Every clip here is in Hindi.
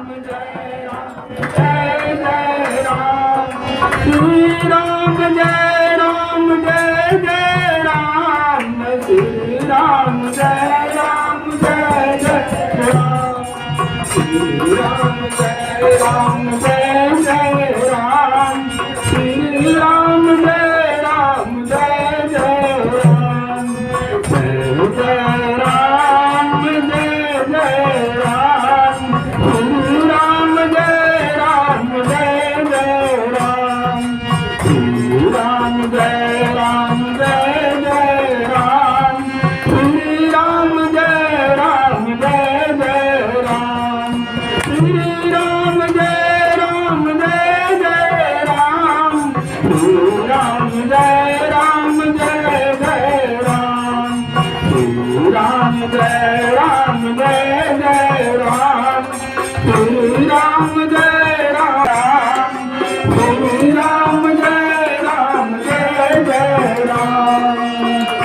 जय राम श्री राम जय राम जय जय राम श्री राम जय राम जय जय राम श्री राम जय राम जय जय राम श्री राम जय राम जय जय राम जय जय राम जय जय राम श्री राम जय राम जय जय राम श्री राम जय राम जय जय राम श्री राम जय राम जय जय राम श्री राम जय राम जय जय राम श्री राम जय राम जय जय राम श्री राम जय राम जय जय राम श्री राम जय राम श्री राम जय राम जय जय राम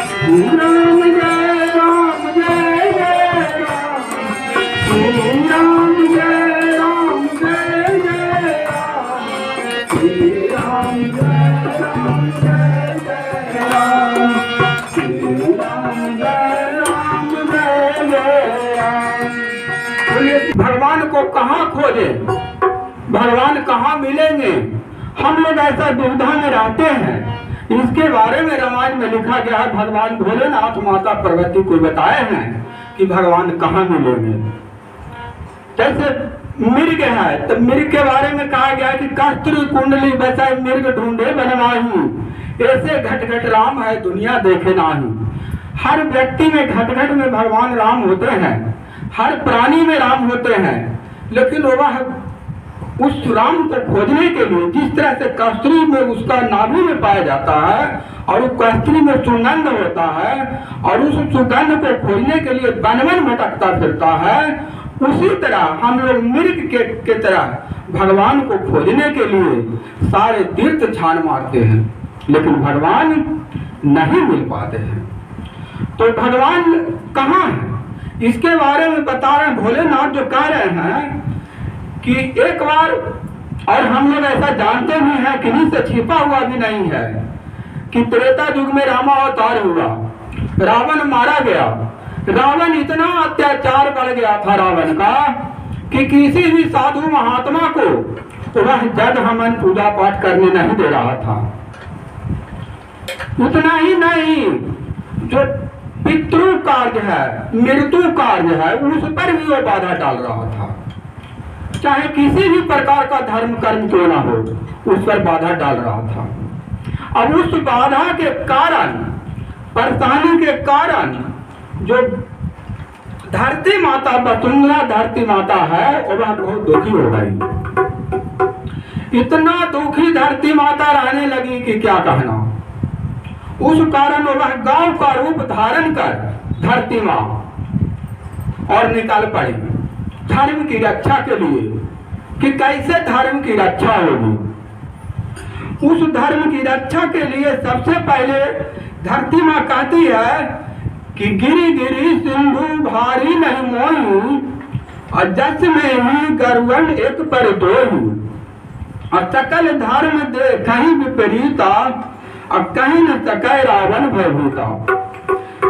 श्री राम जय राम जय जय राम श्री राम जय राम जय जय राम श्री राम जय राम जय जय राम श्री राम जय राम जय जय राम। भगवान को कहाँ खोजे, भगवान कहाँ मिलेंगे, हम लोग ऐसा दुविधा में रहते हैं। इसके बारे में रामायण में लिखा गया है। भगवान भोलेनाथ माता पार्वती को बताए हैं कि भगवान कहाँ मिलेंगे। जैसे मृग है तो मृग के बारे में कहा गया कि कस्तूरी कुंडली वैसा मृग ढूंढे बनवाही, ऐसे घट घट राम है दुनिया देखे नाही। हर व्यक्ति में घट घट में भगवान राम होते हैं, हर प्राणी में राम होते हैं, लेकिन वह उस राम को खोजने के लिए जिस तरह से कस्तूरी में उसका नाभि में पाया जाता है और उस कस्तूरी में सुगंध होता है और उस सुगंध को खोजने के लिए वन वन भटकता फिरता है, उसी तरह हम लोग मृग के तरह भगवान को खोजने के लिए सारे तीर्थ छान मारते हैं, लेकिन भगवान नहीं मिल पाते हैं। तो भगवान कहाँ है इसके बारे में बता रहे हैं भोलेनाथ, जो कह रहे हैं कि एक बार, और हम लोग ऐसा जानते भी हैं किन्हीं से छिपा हुआ भी नहीं है, कि त्रेता युग में रामावतार हुआ, रावण मारा गया। रावण इतना अत्याचार बढ़ गया था रावण का कि किसी भी साधु महात्मा को वह जग हवन पूजा पाठ करने नहीं दे रहा था। उतना ही नहीं, जो पितृ कार्य है, मृत्यु कार्य है, उस पर भी वो बाधा डाल रहा था। चाहे किसी भी प्रकार का धर्म कर्म क्यों ना हो, उस पर बाधा डाल रहा था। अब उस बाधा के कारण, परेशानी के कारण, जो धरती माता वसुंधरा धरती माता है वह बहुत दुखी हो गई। इतना दुखी धरती माता रहने लगी कि क्या कहना। उस कारण वह गांव का रूप धारण कर धरती माँ और निकल पड़ी धर्म की रक्षा के लिए, कि कैसे धर्म की रक्षा होगी। उस धर्म की रक्षा के लिए सबसे पहले धरती माँ कहती है कि गिरी गिरी सिंधु भारी नहीं मोही, और जस में ही गरुड़ एक पर दोही, और सकल धर्म दे कहीं विपरीता, और कहीं न सके रावण भयभीता।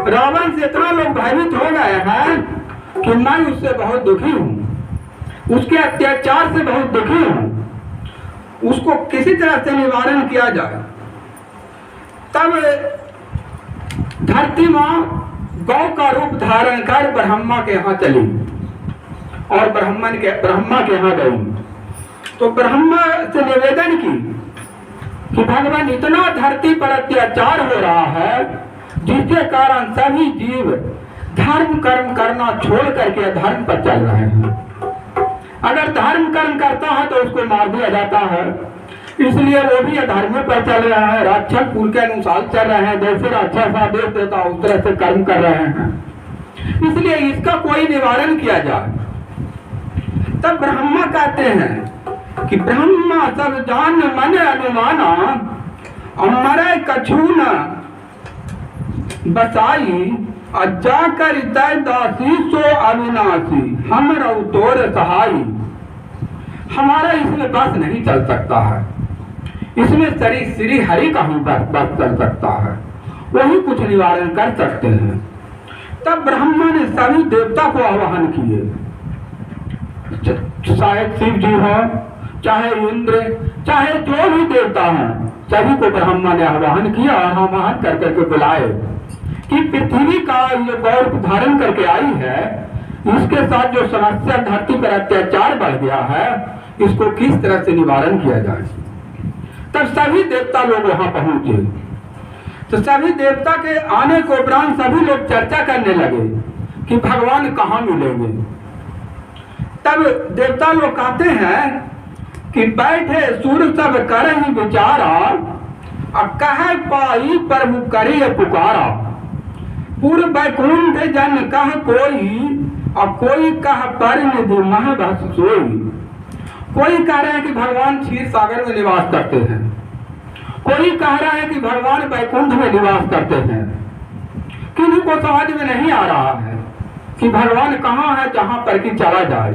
रावण से इतना लोग भयभीत हो गए हैं कि मैं उससे बहुत दुखी हूँ, उसके अत्याचार से बहुत दुखी हूँ, उसको किसी तरह से निवारण किया जाए। तब धरती माँ गौ का रूप धारण कर ब्रह्मा के यहाँ चली और ब्रह्मा के यहाँ गई। तो ब्रह्मा से निवेदन की कि भगवान इतना धरती पर अत्याचार हो रहा है जिसके कारण सभी जीव धर्म कर्म करना छोड़ करके अधर्म पर चल रहे हैं। अगर धर्म कर्म करता है तो उसको मार दिया जाता है, इसलिए वो भी अधर्म पर चल रहे हैं, राक्षस कुल के अनुसार चल रहे हैं। जैसे राक्षस आदेश देता उस तरह से कर्म कर रहे हैं, इसलिए इसका कोई निवारण किया जाए। तब ब्रह्मा कहते हैं कि ब्रह्मा सब जान मन अनुमाना, अमरे कछु न बसाई, जाकर दासी सो अविनाशी, हम रऊ तोर सहाई। हमारा इसमें बस नहीं चल सकता है, इसमें श्री हरि का ही बस चल सकता है, वही कुछ निवारण कर सकते हैं। तब ब्रह्मा ने सभी देवता को आवाहन किए, चाहे शिव जी हो, चाहे इंद्र, चाहे जो भी देवता हैं, सभी को ब्रह्मा ने आवाहन किया और आवाहन कर करके बुलाए कि पृथ्वी का ये गौर धारण करके आई है, इसके साथ जो समस्या धरती पर अत्याचार बढ़ गया है, इसको किस तरह से निवारण किया जाए। तब सभी देवता लोग वहां पहुंचे। तो सभी देवता के आने के उपरांत सभी लोग चर्चा करने लगे कि भगवान कहाँ मिलेंगे। तब देवता लोग कहते हैं कि बैठे सूर्य सब करहि विचारा, कह पाई प्रभु करे पुकारा। पूर्व वैकुंठ जन कह कोई, और कोई कह पर निधि मह बस सोई। कोई कह रहे हैं कि भगवान क्षीर सागर में निवास करते हैं, कोई कह रहा है कि भगवान वैकुंठ में निवास करते हैं। किन्हीं को समझ में नहीं आ रहा है कि भगवान कहाँ है जहां पर कि चला जाए,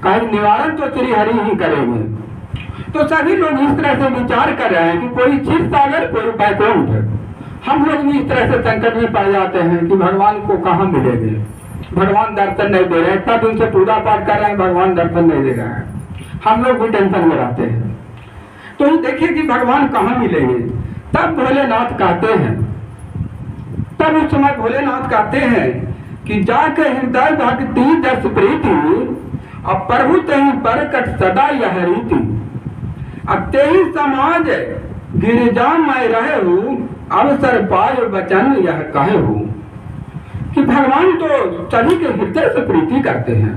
कहीं निवारण तो श्री हरि ही करेंगे। तो सभी लोग इस तरह से विचार कर रहे हैं कि कोई क्षीर सागर, कोई वैकुंठ। हम लोग भी इस तरह से संकट में पड़ जाते हैं कि भगवान को कहाँ मिलेंगे, भगवान दर्शन नहीं दे रहे हैं, इतना दिन से पूजा पाठ कर रहे हैं, भगवान दर्शन नहीं दे रहे हैं, हम लोग भी टेंशन में रहते हैं। तो देखिए कि भगवान कहाँ मिलेंगे। तब भोलेनाथ कहते हैं, तब उस समय भोलेनाथ कहते हैं कि जाके हृदय भक्ति जस प्रीति, अब प्रभु तही परकट सदा यह रीति। अब तेही समाज गिरिजा मैं रहे हूँ, अवसर पाय वचन यह कहे हूँ। कि भगवान तो सभी के हृदय से प्रीति करते हैं,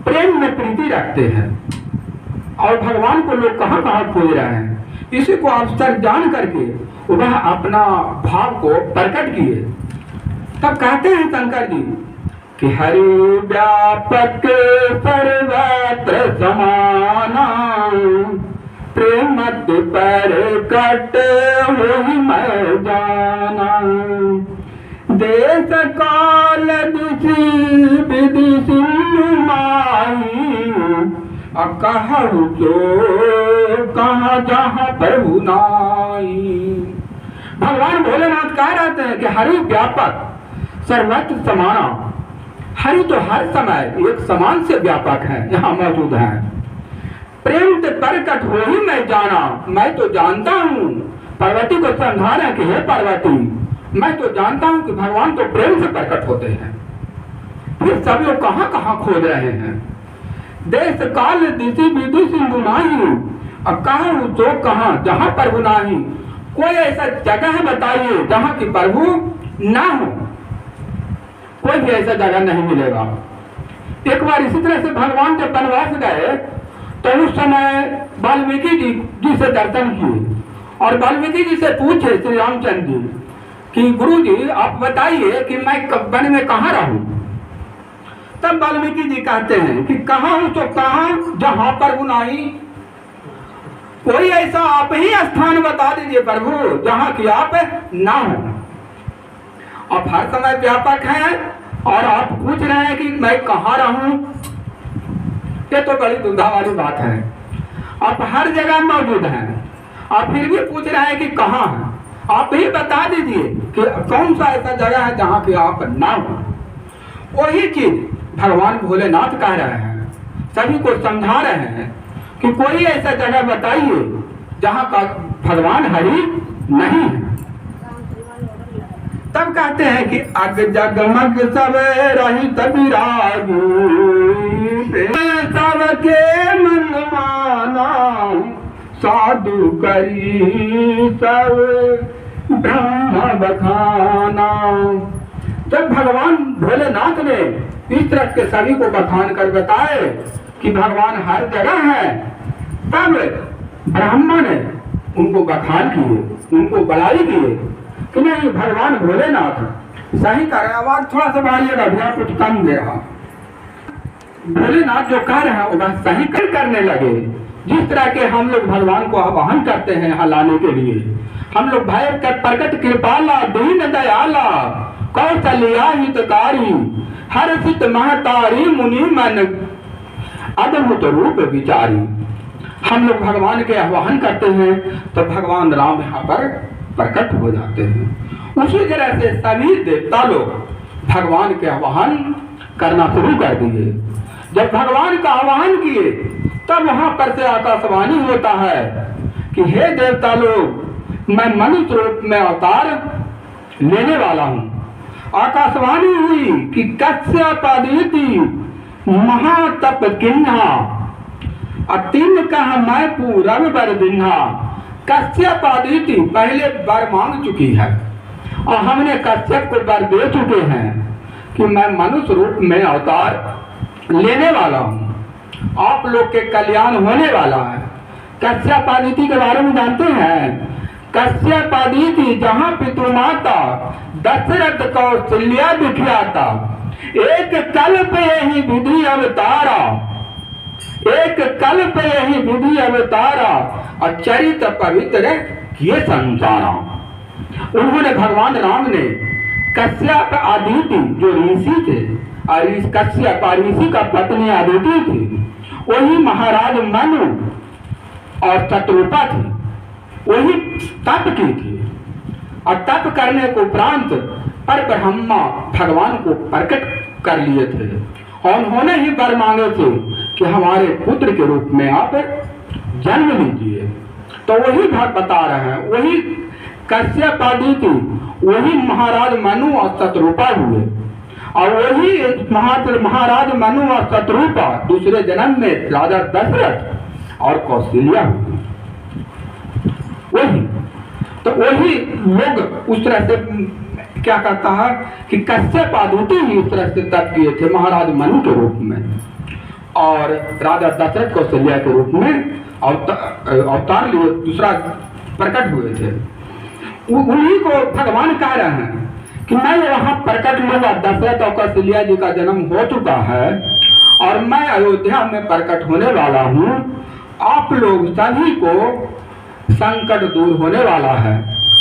प्रेम में प्रीति रखते हैं, और भगवान को लोग कहाँ कहाँ खोज रहे हैं, इसी को अवसर जान करके वह अपना भाव को प्रकट किए। तब कहते हैं शंकर जी कि हरि व्यापक सर्वत्र समाना, प्रेम पर कट होहि मैं जाना। देश काल दिशि विधि सिंधु माही, कहु जो कहाँ जहाँ प्रभु नाई। भगवान भोलेनाथ कह रहते हैं कि हरि व्यापक सर्वत्र समाना। हरि तो हर समय एक समान से व्यापक है, यहाँ मौजूद है। प्रेम से प्रकट हो ही मैं जाना, मैं तो जानता हूँ। पार्वती को समझा रहे कि हे पार्वती, मैं तो जानता हूँ कि भगवान तो प्रेम से प्रकट होते हैं। फिर सब लोग कहाँ कहाँ खोज रहे हैं। देश काल दिशि विधि सिंधु नाही, अब कहा तो कहाँ जहाँ प्रभु नाही। कोई ऐसा जगह बताइए जहाँ की प्रभु ना हो, कोई भी ऐसा जगह नहीं मिलेगा। एक बार इसी तरह से भगवान जब वनवास गए तो उस समय वाल्मीकि जी से दर्शन किए, और वाल्मीकि जी से पूछे श्री रामचंद्र जी कि गुरु जी आप बताइए कि मैं वन में कहाँ रहूं। तब वाल्मीकि जी कहते हैं कि कहाँ हूं तो कहाँ जहां प्रभु नहीं। कोई ऐसा आप ही स्थान बता दीजिए प्रभु जहां की आप ना हो। आप हर समय व्यापक हैं और आप पूछ रहे हैं कि मैं कहाँ रहूं, ये तो बड़ी दुविधा वाली बात है। आप हर जगह मौजूद हैं, आप फिर भी पूछ रहे हैं कि कहाँ हैं। आप ही बता दीजिए कि कौन सा ऐसा जगह है जहाँ की आप ना हो। वही चीज भगवान भोलेनाथ कह रहे हैं, सभी को समझा रहे हैं कि कोई ऐसा जगह बताइए जहाँ का भगवान हरि नहीं है। तब कहते हैं कि अग जगमग सब रही तबिराजू, सबके मन माना साधु करी सब ब्रह्म बखाना। जब भगवान भोलेनाथ ने इस तरह के सभी को बखान कर बताए कि भगवान हर जगह है, तब ब्राह्मण ने उनको बखान किए, उनको बड़ाई किए कि नहीं भगवान भोलेनाथ सही कर रहे। आवाज थोड़ा सा बढ़ाइएगा भैया, कुछ कम दे रहा। भोलेनाथ जो कह रहे हैं वह सही करने लगे। जिस तरह के हम लोग भगवान को आवाहन करते हैं यहाँ लाने के लिए, हम लोग भय प्रकट कृपाला दीन दयाला कौशल्या हितकारी हर्षित महतारी मुनि मन, अद्भुत रूप विचारी। हम लोग भगवान के आह्वान करते हैं तो भगवान राम यहाँ पर प्रकट हो जाते हैं। उसी तरह से सभी देवता लोग भगवान के आह्वान करना शुरू कर दिए। जब भगवान का आह्वान किए तब वहां पर से आकाशवाणी होता है कि हे देवता लोग, मैं मनुष्य रूप में अवतार लेने वाला हूं। आकाशवाणी हुई कि कश्यपादिति महातप किन्हा अतिन कह मैं पूरब बर दिन्हा। कश्यपादिति पहले वर मांग चुकी है और हमने कश्यप को वर दे चुके हैं कि मैं मनुष्य रूप में अवतार लेने वाला हूं, आप लोग के कल्याण होने वाला है। कश्यपादिति के बारे में जानते हैं? कश्यपादिति जहां पितु माता दशरथ कौशल्या विख्याता, एक कल्प यही विधि अवतारा, एक कल्प यही विधि अवतारा और चरित पवित्र किए संसारा। उन्होंने भगवान राम ने कश्यप आदिति जो ऋषि थे और इस कश्यप ऋषि का पत्नी आदिति थी, वही महाराज मनु और शत्रुपा थी, वही तप की थी और तप करने को उपरांत पर ब्रह्मा भगवान को प्रकट कर लिए थे और उन्होंने ही वर मांगे थे कि हमारे पुत्र के रूप में आप जन्म लीजिए। तो वही भाग बता रहे हैं, वही कश्यप आदिति, वही महाराज मनु और शत्रुपा हुए और वही महाराज मनु और शत्रुपा दूसरे जन्म में राजा दशरथ और कौशल्या हुई। वही तो वही लोग उस तरह से क्या करता है कि कश्यप आदिति ही उस तरह से तप किए थे महाराज मनु के रूप में और राजा दशरथ कौशल्या के रूप में अवतार लिए दूसरा प्रकट हुए थे। उन्हीं को भगवान कह रहे हैं कि मैं वहां प्रकट लूंगा। दशरथ और कौशल्या जी का जन्म हो चुका है और मैं अयोध्या में प्रकट होने वाला हूँ। आप लोग सभी को संकट दूर होने वाला है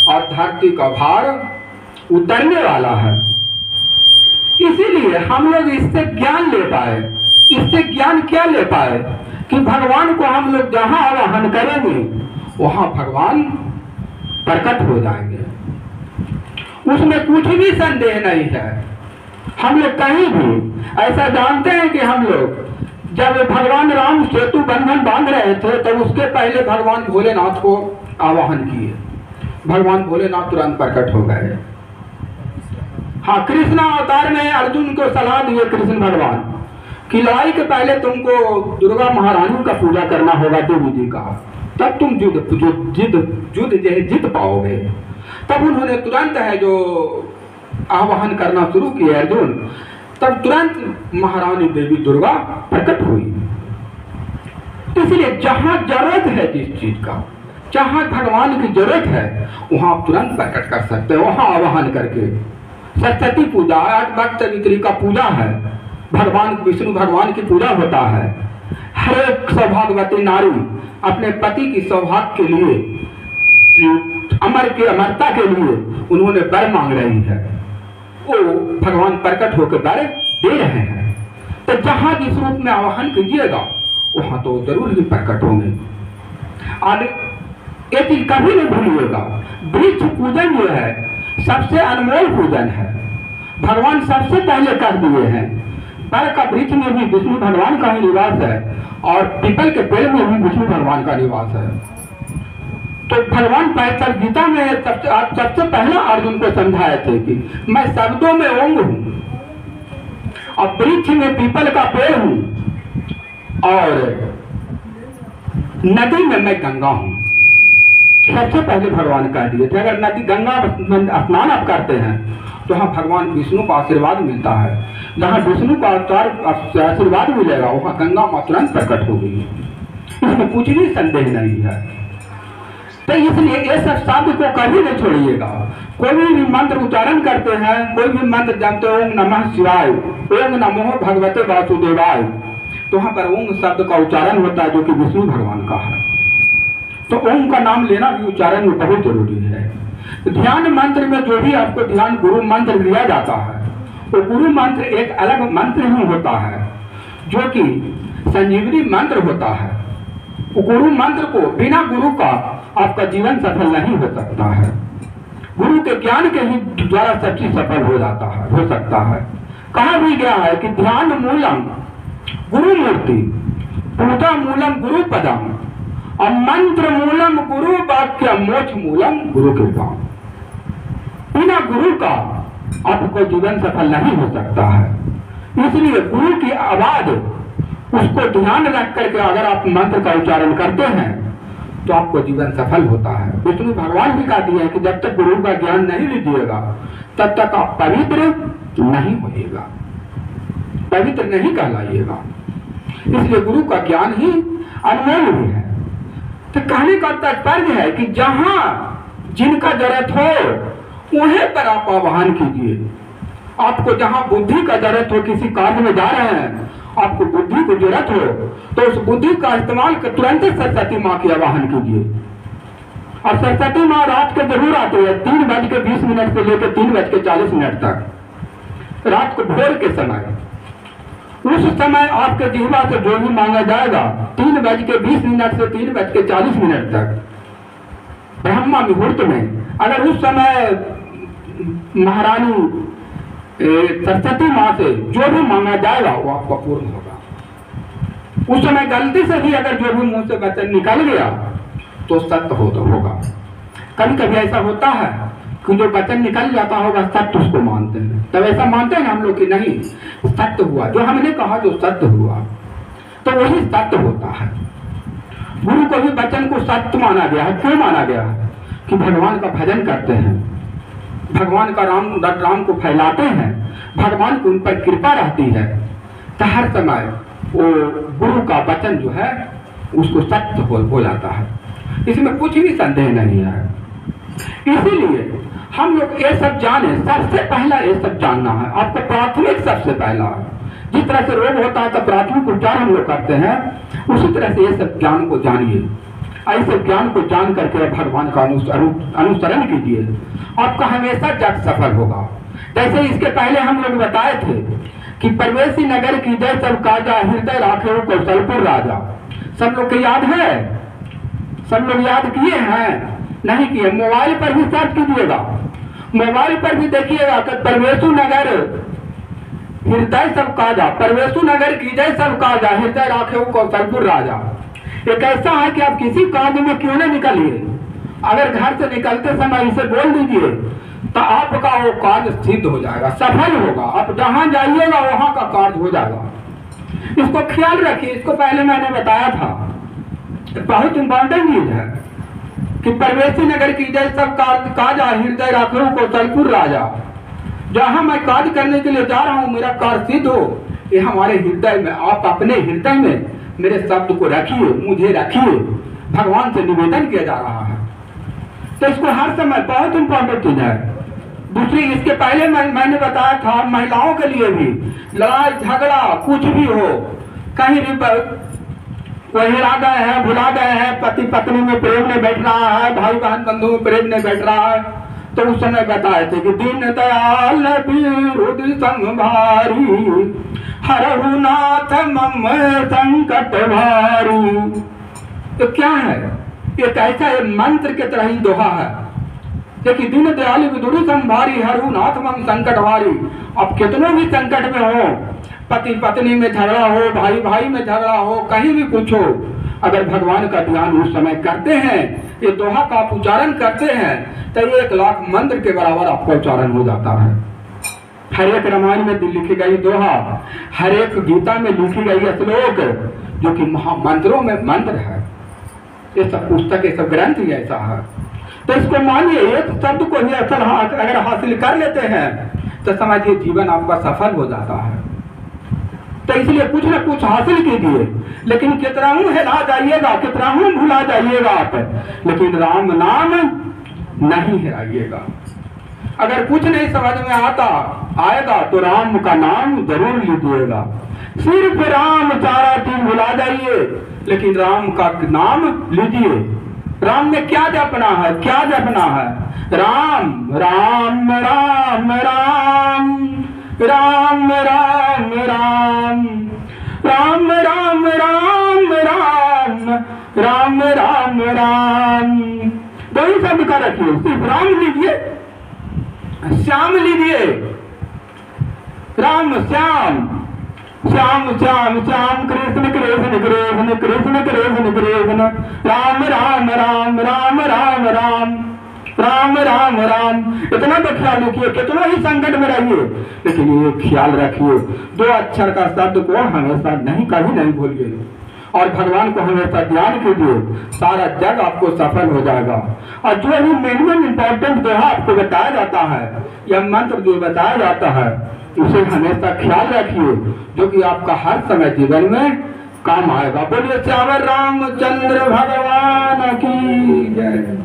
और धरती का भार उतरने वाला है। इसीलिए हम लोग इससे ज्ञान ले पाए। इससे ज्ञान क्या ले पाए कि भगवान को हम लोग जहां आवाहन करेंगे वहां भगवान प्रकट हो जाएंगे, उसमें कुछ भी संदेह नहीं है। हम लोग कहीं भी ऐसा जानते हैं कि हम लोग जब भगवान राम सेतु बंधन बांध रहे थे तो उसके पहले भगवान भोलेनाथ को आवाहन किए, भगवान भोलेनाथ तुरंत प्रकट हो गए। हाँ, कृष्ण अवतार में अर्जुन को सलाह दिए कृष्ण भगवान कि लड़ाई के पहले तुमको दुर्गा महारानी का पूजा करना होगा, देवी जी का, तब तुम युद्ध जीत पाओगे। तब उन्होंने तुरंत है जो आवाहन करना शुरू किया अर्जुन, तब तुरंत महारानी देवी दुर्गा प्रकट हुई। इसलिए जहां जरूरत है जिस चीज का, जहां भगवान की जरूरत है वहां आप तुरंत प्रकट कर सकते हैं, वहां आवाहन करके। सरस्वती पूजा 8 भक्त सावित्री का पूजा है, भगवान विष्णु भगवान की पूजा होता है। हर एक सौभाग्यवती नारी अपने पति की सौभाग्य के लिए, अमर की अमरता के लिए उन्होंने वर मांग रही है, वो भगवान प्रकट होकर वर दे रहे हैं। तो जहां जिस रूप में आवाहन कीजिएगा वहां तो जरूर ही प्रकट होंगे। और एक चीज कभी नहीं भूलिएगा, वृक्ष पूजन जो है सबसे अनमोल पूजन है, भगवान सबसे पहले कर दिए हैं। बर का वृक्ष में भी विष्णु भगवान का ही निवास है और पीपल के पेड़ में भी विष्णु भगवान का निवास है। तो भगवान गीता में सबसे पहला अर्जुन को समझाए थे कि मैं शब्दों में ओंग हूं और वृक्ष में पीपल का पेड़ हूं और नदी में मैं गंगा हूं। सबसे पहले भगवान कह दिए थे अगर नदी गंगा स्नान आप करते हैं तो वहां भगवान विष्णु का आशीर्वाद मिलता है, जहां विष्णु का आशीर्वाद मिलेगा वहां गंगा मां तुरंत प्रकट होगी, इसमें कुछ भी संदेह नहीं है। तो इसलिए ये सब शब्द को कभी नहीं छोड़िएगा। कोई भी मंत्र उच्चारण करते हैं, कोई भी मंत्र जानते हो, ओम नमः शिवाय, ओम नमो भगवते वासुदेवाय, तो वहां पर ओम शब्द का उच्चारण होता है जो कि विष्णु भगवान का है। तो ओम का नाम लेना भी उच्चारण में बहुत जरूरी है। ध्यान मंत्र में जो भी आपको ध्यान गुरु मंत्र दिया जाता है वो गुरु मंत्र एक अलग मंत्र ही होता है जो कि संजीवनी मंत्र होता है। गुरु मंत्र को बिना गुरु का आपका जीवन सफल नहीं हो सकता है। गुरु के ज्ञान के ही द्वारा सब चीज सफल हो जाता है, हो सकता है। कहा भी गया है कि ध्यान मूलम गुरु मूर्ति, पूजा मूलम गुरु पदम और मंत्र मूलम गुरु वाक्य, मोक्ष मूलम गुरु कृपा। बिना गुरु का आपको जीवन सफल नहीं हो सकता है। इसलिए गुरु की आवाज उसको ध्यान रख करके अगर आप मंत्र का उच्चारण करते हैं तो आपको जीवन सफल होता है। विष्णु भगवान भी कहा दिया है कि जब तक गुरु का ज्ञान नहीं लीजिएगा तब तक आप पवित्र नहीं होइएगा, पवित्र नहीं कहलाइएगा। इसलिए गुरु का ज्ञान ही अनमोल भी है। तो कहने का तात्पर्य है कि जहां जिनका जरूरत हो वहीं पर आप आह्वान कीजिए। आपको जहां बुद्धि का जरूरत हो, किसी कार्य में जा रहे हैं, आपको बुद्धि की जरूरत हो तो उस बुद्धि का इस्तेमाल कर तुरंत सरस्वती माँ की आवाहन कीजिए। और सरस्वती माँ रात के जरूर आते हैं 3:20 से लेकर 3:40 तक, रात को भोर के समय। उस समय आपके जिह्वा से जो भी मांगा जाएगा 3:20 से 3:40 तक ब्रह्मा मुहूर्त में, अगर उस समय महारानी सरस्वती माँ से जो भी मांगा जाएगा वो आपका पूर्ण होगा। उस समय गलती से भी अगर जो भी मुंह से वचन निकल गया तो सत्य होगा। कभी कभी ऐसा होता है कि जो वचन निकल जाता होगा सत्य उसको मानते हैं, तब ऐसा मानते हैं हम लोग कि नहीं सत्य हुआ, जो हमने कहा जो सत्य हुआ तो वही सत्य होता है। गुरु को भी वचन को सत्य माना गया है। क्यों माना गया है? कि भगवान का भजन करते हैं, भगवान का राम को फैलाते हैं, भगवान की उन पर कृपा रहती है तो हर समय वो गुरु का वचन जो है उसको सत्य हो जाता है। इसमें कुछ भी संदेह नहीं है। इसीलिए हम लोग ये सब जाने, सबसे पहला ये सब जानना है। आपको प्राथमिक सबसे पहला, जिस तरह से रोग होता है तो प्राथमिक उपचार हम लोग करते हैं, उसी तरह से ये सब ज्ञान को जानिए। ऐसे ज्ञान को जान करके भगवान का अनुसरण कीजिए, आपका हमेशा जग सफल होगा। जैसे इसके पहले हम लोग बताए थे कि परवेशी नगर की जय सब काजा, हृदय राखे कौशलपुर राजा। सब लोग को याद है? सब लोग याद किए हैं? नहीं किए? मोबाइल पर भी सर्च कीजिएगा, मोबाइल पर भी देखिएगा कि परवेशु नगर हृदय सब काजा, परवेशु नगर की जय सब काजा, हृदय राखे कौशलपुर राजा। एक ऐसा है कि आप किसी कार्य में क्यों न निकलिए, अगर घर से निकलते समय इसे बोल दीजिए तो आपका वो कार्य सिद्ध हो जाएगा, सफल होगा। आप जहां जाइएगा वहां का कार्य हो जाएगा। इसको ख्याल रखिए। इसको पहले मैंने बताया था, बहुत इंपॉर्टेंट चीज है कि परवेशी नगर की जय सब काजा, हृदय राखो कौशलपुर राजा। जहां मैं कार्य करने के लिए जा रहा हूं, मेरा कार्य सिद्ध हो, ये हमारे हृदय में, आप अपने हृदय में मेरे शब्द को रखिए, मुझे रखिए। भगवान से निवेदन किया जा रहा है तो इसको हर समय, बहुत इंपॉर्टेंट चीज है। दूसरी, इसके पहले मैंने बताया था महिलाओं के लिए भी लड़ाई झगड़ा कुछ भी हो, कहीं भी कोई हेरा गए हैं, भुला गए हैं, पति पत्नी में प्रेम नहीं बैठ रहा है, भाई बहन बंधु में प्रेम नहीं बैठ रहा है, तो उस समय बताए थे कि दीन दयाल विरुद्ध संभारी, हरहु नाथ मम संकट भारी। तो क्या है? एक ऐसा मंत्र के तरह ही दोहा है। देखिए, दीन दयाल विरुद्ध संभारी, हरहु नाथ मम संकट भारी। अब कितनों भी संकट में हो, पति पत्नी में झगड़ा हो, भाई भाई में झगड़ा हो, कहीं भी कुछ हो, अगर भगवान का ध्यान उस समय करते हैं, ये दोहा का आप उच्चारण करते हैं तो 1 लाख मंत्र के बराबर आपका उच्चारण हो जाता है। हर एक रामायण में लिखी गई दोहा, हर एक गीता में लिखी गई श्लोक जो कि महामंत्रों में मंत्र है। ये सब पुस्तक, ये सब ग्रंथ ही ऐसा है। तो इसको मानिए, एक शब्द को ही अगर हासिल कर लेते हैं तो समझिए जीवन आपका सफल हो जाता है। तो इसलिए कुछ न कुछ हासिल कीजिए, लेकिन कितना हिला जाइएगा, कितना भुला जाइएगा आप, लेकिन राम नाम नहीं हिलाइएगा। अगर कुछ नहीं समझ में आएगा तो राम का नाम जरूर लीजिएगा। सिर्फ राम सारा चीज भुला जाइए, लेकिन राम का नाम लीजिए। राम में क्या जपना है? क्या जपना है? राम राम राम राम राम राम राम राम राम राम राम राम राम राम। दो ही शब्द का रखिए, सिर्फ राम लीजिए, श्याम लीजिए, राम श्याम, श्याम श्याम श्याम, कृष्ण कृष्ण कृष्ण कृष्ण कृष्ण कृष्ण, राम राम राम राम राम राम राम राम राम। इतना तो ख्याल रखिए, कितना ही संकट में रहिए, लेकिन ये ख्याल रखिए, दो अक्षर का शब्द को हमेशा नहीं, कभी नहीं भूलिए, और भगवान को हमेशा ध्यान कीजिए, सारा जग आपको सफल हो जाएगा। और जो भी मिनिमम इंपॉर्टेंट जो है आपको बताया जाता है, यह मंत्र जो बताया जाता है, उसे हमेशा ख्याल रखिए, जो कि आपका हर समय जीवन में काम आएगा। बोलिए श्यावर रामचंद्र भगवान की जय।